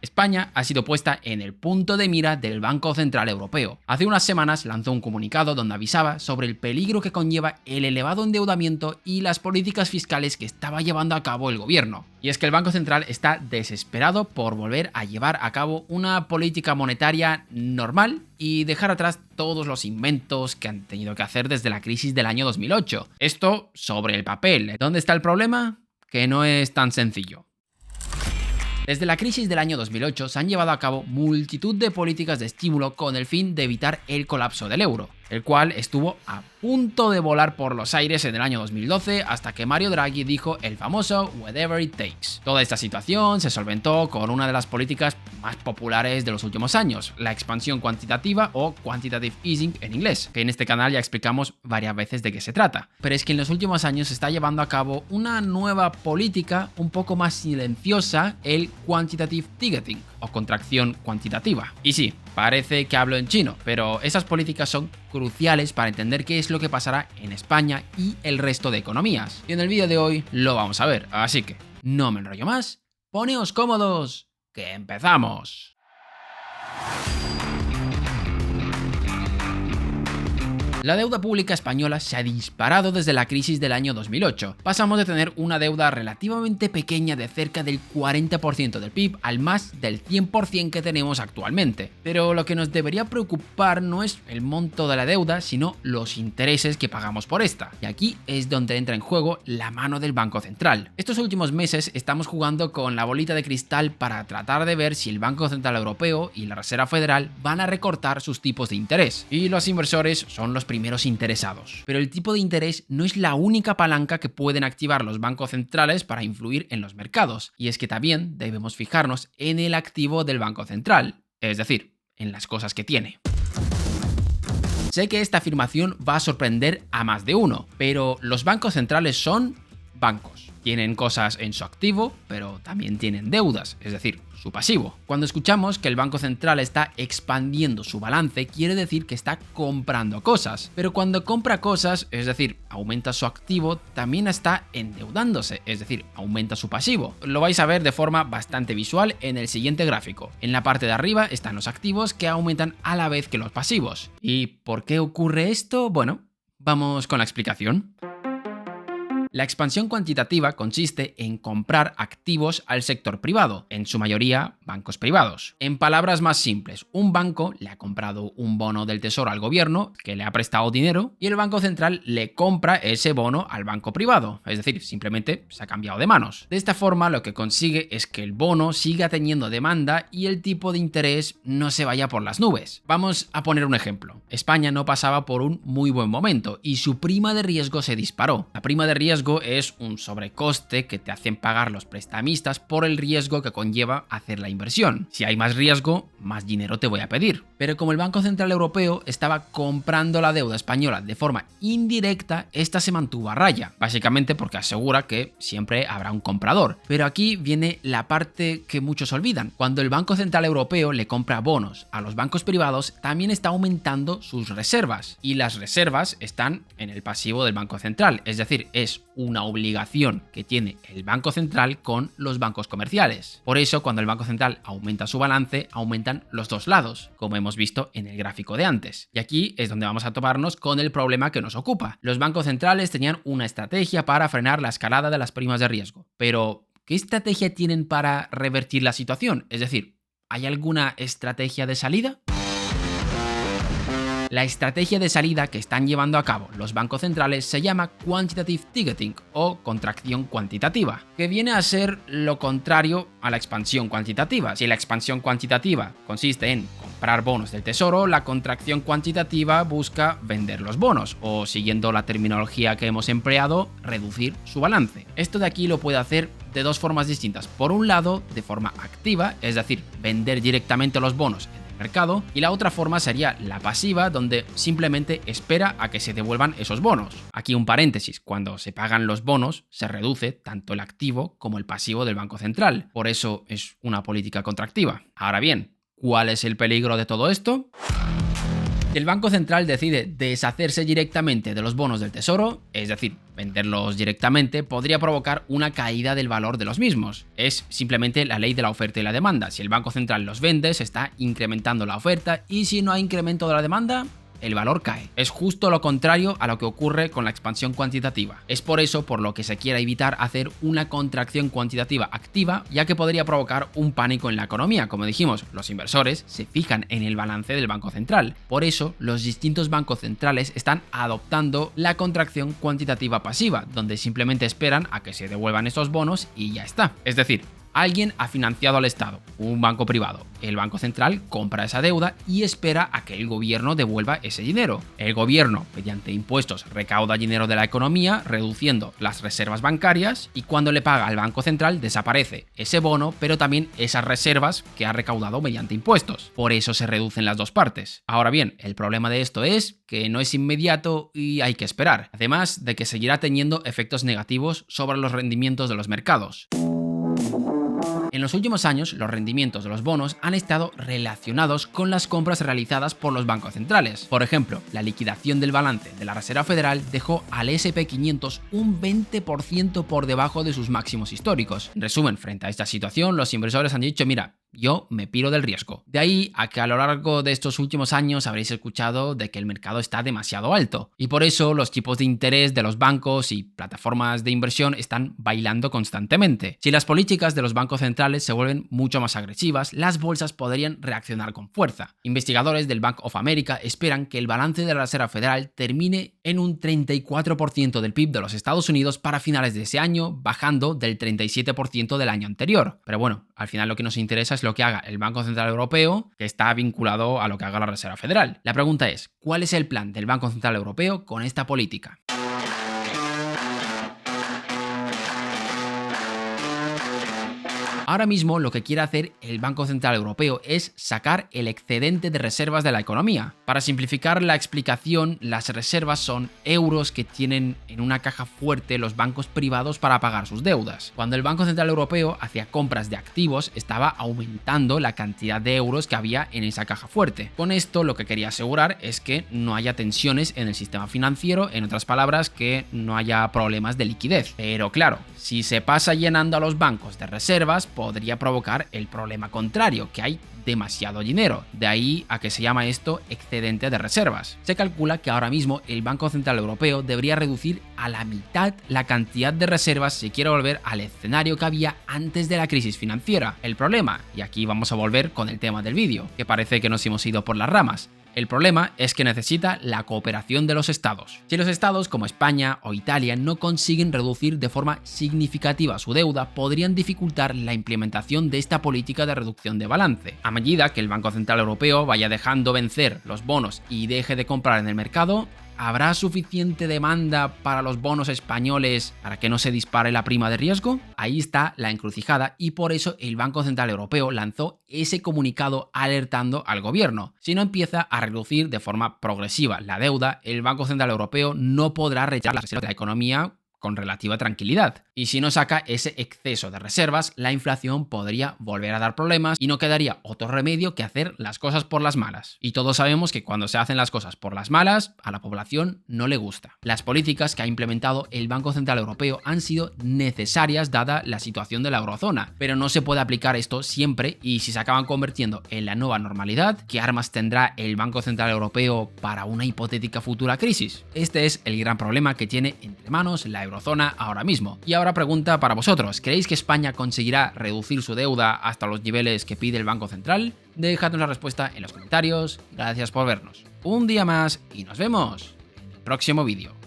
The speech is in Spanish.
España ha sido puesta en el punto de mira del Banco Central Europeo. Hace unas semanas lanzó un comunicado donde avisaba sobre el peligro que conlleva el elevado endeudamiento y las políticas fiscales que estaba llevando a cabo el gobierno. Y es que el Banco Central está desesperado por volver a llevar a cabo una política monetaria normal y dejar atrás todos los inventos que han tenido que hacer desde la crisis del año 2008. Esto sobre el papel. ¿Dónde está el problema? Que no es tan sencillo. Desde la crisis del año 2008 se han llevado a cabo multitud de políticas de estímulo con el fin de evitar el colapso del euro, el cual estuvo a punto de volar por los aires en el año 2012 hasta que Mario Draghi dijo el famoso "whatever it takes". Toda esta situación se solventó con una de las políticas más populares de los últimos años, la expansión cuantitativa o quantitative easing en inglés, que en este canal ya explicamos varias veces de qué se trata. Pero es que en los últimos años se está llevando a cabo una nueva política un poco más silenciosa, el quantitative tightening o contracción cuantitativa. Y sí, parece que hablo en chino, pero esas políticas son cruciales para entender qué es lo que pasará en España y el resto de economías. Y en el vídeo de hoy lo vamos a ver, así que no me enrollo más, poneos cómodos, que empezamos. La deuda pública española se ha disparado desde la crisis del año 2008. Pasamos de tener una deuda relativamente pequeña de cerca del 40% del PIB al más del 100% que tenemos actualmente. Pero lo que nos debería preocupar no es el monto de la deuda, sino los intereses que pagamos por esta. Y aquí es donde entra en juego la mano del Banco Central. Estos últimos meses estamos jugando con la bolita de cristal para tratar de ver si el Banco Central Europeo y la Reserva Federal van a recortar sus tipos de interés. Y los inversores son los primeros interesados. Pero el tipo de interés no es la única palanca que pueden activar los bancos centrales para influir en los mercados, y es que también debemos fijarnos en el activo del Banco Central, es decir, en las cosas que tiene. Sé que esta afirmación va a sorprender a más de uno, pero los bancos centrales son bancos. Tienen cosas en su activo, pero también tienen deudas, es decir, su pasivo. Cuando escuchamos que el Banco Central está expandiendo su balance, quiere decir que está comprando cosas. Pero cuando compra cosas, es decir, aumenta su activo, también está endeudándose, es decir, aumenta su pasivo. Lo vais a ver de forma bastante visual en el siguiente gráfico. En la parte de arriba están los activos que aumentan a la vez que los pasivos. ¿Y por qué ocurre esto? Bueno, vamos con la explicación. La expansión cuantitativa consiste en comprar activos al sector privado, en su mayoría bancos privados. En palabras más simples, un banco le ha comprado un bono del Tesoro al gobierno que le ha prestado dinero y el Banco Central le compra ese bono al banco privado, es decir, simplemente se ha cambiado de manos. De esta forma lo que consigue es que el bono siga teniendo demanda y el tipo de interés no se vaya por las nubes. Vamos a poner un ejemplo. España no pasaba por un muy buen momento y su prima de riesgo se disparó. La prima de riesgo es un sobrecoste que te hacen pagar los prestamistas por el riesgo que conlleva hacer la inversión. Si hay más riesgo, más dinero te voy a pedir. Pero como el Banco Central Europeo estaba comprando la deuda española de forma indirecta, esta se mantuvo a raya, básicamente porque asegura que siempre habrá un comprador. Pero aquí viene la parte que muchos olvidan. Cuando el Banco Central Europeo le compra bonos a los bancos privados, también está aumentando sus reservas. Y las reservas están en el pasivo del Banco Central, es decir, es una obligación que tiene el Banco Central con los bancos comerciales. Por eso, cuando el Banco Central aumenta su balance, aumentan los dos lados, como hemos visto en el gráfico de antes. Y aquí es donde vamos a toparnos con el problema que nos ocupa. Los bancos centrales tenían una estrategia para frenar la escalada de las primas de riesgo. Pero, ¿qué estrategia tienen para revertir la situación? Es decir, ¿hay alguna estrategia de salida? La estrategia de salida que están llevando a cabo los bancos centrales se llama quantitative tightening o contracción cuantitativa, que viene a ser lo contrario a la expansión cuantitativa. Si la expansión cuantitativa consiste en comprar bonos del Tesoro, la contracción cuantitativa busca vender los bonos o, siguiendo la terminología que hemos empleado, reducir su balance. Esto de aquí lo puede hacer de dos formas distintas. Por un lado, de forma activa, es decir, vender directamente los bonos mercado, y la otra forma sería la pasiva, donde simplemente espera a que se devuelvan esos bonos. Aquí un paréntesis: cuando se pagan los bonos se reduce tanto el activo como el pasivo del Banco Central, por eso es una política contractiva. Ahora bien, ¿cuál es el peligro de todo esto? Si el Banco Central decide deshacerse directamente de los bonos del Tesoro, es decir, venderlos directamente, podría provocar una caída del valor de los mismos. Es simplemente la ley de la oferta y la demanda. Si el Banco Central los vende, se está incrementando la oferta, y si no hay incremento de la demanda, el valor cae. Es justo lo contrario a lo que ocurre con la expansión cuantitativa. Es por eso por lo que se quiere evitar hacer una contracción cuantitativa activa, ya que podría provocar un pánico en la economía. Como dijimos, los inversores se fijan en el balance del Banco Central. Por eso, los distintos bancos centrales están adoptando la contracción cuantitativa pasiva, donde simplemente esperan a que se devuelvan estos bonos y ya está. Es decir, alguien ha financiado al Estado, un banco privado. El Banco Central compra esa deuda y espera a que el gobierno devuelva ese dinero. El gobierno, mediante impuestos, recauda dinero de la economía, reduciendo las reservas bancarias, y cuando le paga al Banco Central desaparece ese bono, pero también esas reservas que ha recaudado mediante impuestos. Por eso se reducen las dos partes. Ahora bien, el problema de esto es que no es inmediato y hay que esperar, además de que seguirá teniendo efectos negativos sobre los rendimientos de los mercados. En los últimos años, los rendimientos de los bonos han estado relacionados con las compras realizadas por los bancos centrales. Por ejemplo, la liquidación del balance de la Reserva Federal dejó al S&P 500 un 20% por debajo de sus máximos históricos. En resumen, frente a esta situación, los inversores han dicho: mira, yo me piro del riesgo. De ahí a que a lo largo de estos últimos años habréis escuchado de que el mercado está demasiado alto, y por eso los tipos de interés de los bancos y plataformas de inversión están bailando constantemente. Si las políticas de los bancos centrales se vuelven mucho más agresivas, las bolsas podrían reaccionar con fuerza. Investigadores del Bank of America esperan que el balance de la Reserva Federal termine en un 34% del PIB de los Estados Unidos para finales de ese año, bajando del 37% del año anterior. Pero bueno, al final lo que nos interesa es lo que haga el Banco Central Europeo, que está vinculado a lo que haga la Reserva Federal. La pregunta es, ¿cuál es el plan del Banco Central Europeo con esta política? Ahora mismo lo que quiere hacer el Banco Central Europeo es sacar el excedente de reservas de la economía. Para simplificar la explicación, las reservas son euros que tienen en una caja fuerte los bancos privados para pagar sus deudas. Cuando el Banco Central Europeo hacía compras de activos, estaba aumentando la cantidad de euros que había en esa caja fuerte. Con esto lo que quería asegurar es que no haya tensiones en el sistema financiero, en otras palabras, que no haya problemas de liquidez. Pero claro, si se pasa llenando a los bancos de reservas, podría provocar el problema contrario, que hay demasiado dinero. De ahí a que se llama esto excedente de reservas. Se calcula que ahora mismo el Banco Central Europeo debería reducir a la mitad la cantidad de reservas si quiere volver al escenario que había antes de la crisis financiera. El problema, y aquí vamos a volver con el tema del vídeo, que parece que nos hemos ido por las ramas. El problema es que necesita la cooperación de los estados. Si los estados como España o Italia no consiguen reducir de forma significativa su deuda, podrían dificultar la implementación de esta política de reducción de balance. A medida que el Banco Central Europeo vaya dejando vencer los bonos y deje de comprar en el mercado, ¿habrá suficiente demanda para los bonos españoles para que no se dispare la prima de riesgo? Ahí está la encrucijada, y por eso el Banco Central Europeo lanzó ese comunicado alertando al gobierno. Si no empieza a reducir de forma progresiva la deuda, el Banco Central Europeo no podrá rechazar las reservas de la economía con relativa tranquilidad. Y si no saca ese exceso de reservas, la inflación podría volver a dar problemas y no quedaría otro remedio que hacer las cosas por las malas. Y todos sabemos que cuando se hacen las cosas por las malas, a la población no le gusta. Las políticas que ha implementado el Banco Central Europeo han sido necesarias dada la situación de la eurozona, pero no se puede aplicar esto siempre, y si se acaban convirtiendo en la nueva normalidad, ¿qué armas tendrá el Banco Central Europeo para una hipotética futura crisis? Este es el gran problema que tiene entre manos la eurozona ahora mismo. Y ahora pregunta para vosotros, ¿creéis que España conseguirá reducir su deuda hasta los niveles que pide el Banco Central? Dejadnos la respuesta en los comentarios. Gracias por vernos un día más y nos vemos en el próximo vídeo.